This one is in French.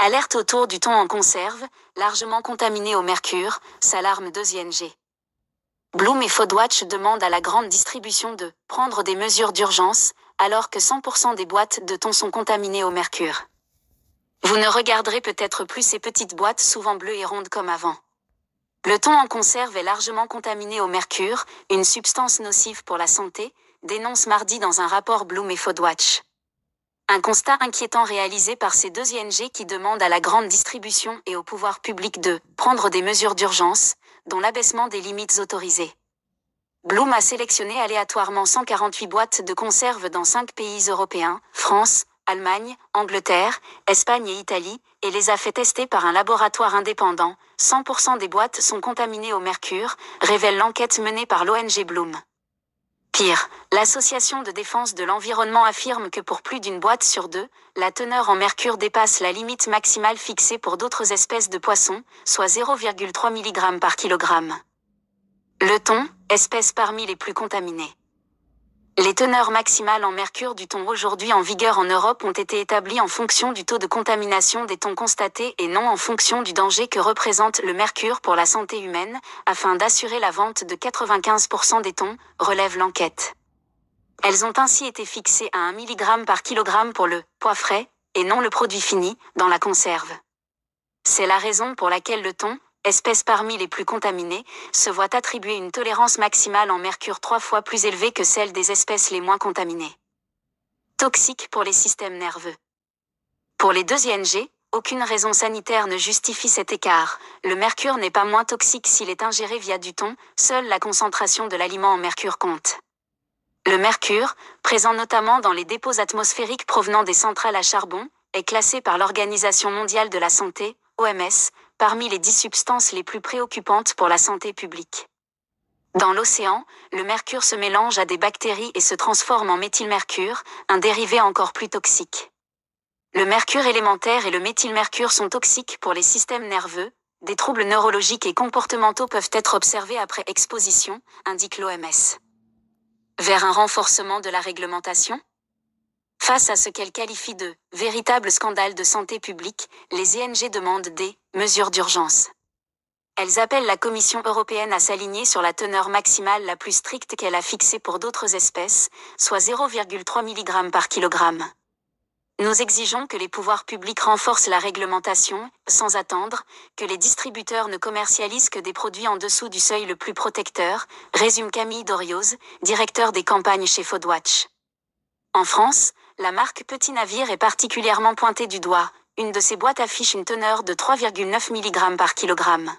Alerte autour du thon en conserve, largement contaminé au mercure, s'alarme 2ING. Bloom et Foodwatch demandent à la grande distribution de prendre des mesures d'urgence, alors que 100% des boîtes de thon sont contaminées au mercure. Vous ne regarderez peut-être plus ces petites boîtes souvent bleues et rondes comme avant. Le thon en conserve est largement contaminé au mercure, une substance nocive pour la santé, dénonce mardi dans un rapport Bloom et Foodwatch. Un constat inquiétant réalisé par ces 2ING qui demandent à la grande distribution et au pouvoir public de prendre des mesures d'urgence, dont l'abaissement des limites autorisées. Bloom a sélectionné aléatoirement 148 boîtes de conserve dans 5 pays européens, France, Allemagne, Angleterre, Espagne et Italie, et les a fait tester par un laboratoire indépendant. 100% des boîtes sont contaminées au mercure, révèle l'enquête menée par l'ONG Bloom. Pire, l'association de défense de l'environnement affirme que pour plus d'une boîte sur deux, la teneur en mercure dépasse la limite maximale fixée pour d'autres espèces de poissons, soit 0,3 mg par kilogramme. Le thon, espèce parmi les plus contaminées. Les teneurs maximales en mercure du thon aujourd'hui en vigueur en Europe ont été établies en fonction du taux de contamination des thons constatés et non en fonction du danger que représente le mercure pour la santé humaine, afin d'assurer la vente de 95% des thons, relève l'enquête. Elles ont ainsi été fixées à 1 mg par kilogramme pour le poids frais, et non le produit fini, dans la conserve. C'est la raison pour laquelle le thon, espèce parmi les plus contaminées, se voit attribuer une tolérance maximale en mercure 3 fois plus élevée que celle des espèces les moins contaminées. Toxique pour les systèmes nerveux. Pour les 2ING, aucune raison sanitaire ne justifie cet écart. Le mercure n'est pas moins toxique s'il est ingéré via du thon, seule la concentration de l'aliment en mercure compte. Le mercure, présent notamment dans les dépôts atmosphériques provenant des centrales à charbon, est classé par l'Organisation mondiale de la santé, OMS, parmi les 10 substances les plus préoccupantes pour la santé publique. Dans l'océan, le mercure se mélange à des bactéries et se transforme en méthylmercure, un dérivé encore plus toxique. Le mercure élémentaire et le méthylmercure sont toxiques pour les systèmes nerveux. Des troubles neurologiques et comportementaux peuvent être observés après exposition, indique l'OMS. Vers un renforcement de la réglementation ? Face à ce qu'elle qualifie de « véritable scandale de santé publique », les ING demandent des « mesures d'urgence ». Elles appellent la Commission européenne à s'aligner sur la teneur maximale la plus stricte qu'elle a fixée pour d'autres espèces, soit 0,3 mg par kilogramme. Nous exigeons que les pouvoirs publics renforcent la réglementation, sans attendre, que les distributeurs ne commercialisent que des produits en dessous du seuil le plus protecteur, résume Camille Dorioz, directeur des campagnes chez Foodwatch. En France, la marque Petit Navire est particulièrement pointée du doigt. Une de ses boîtes affiche une teneur de 3,9 mg par kilogramme.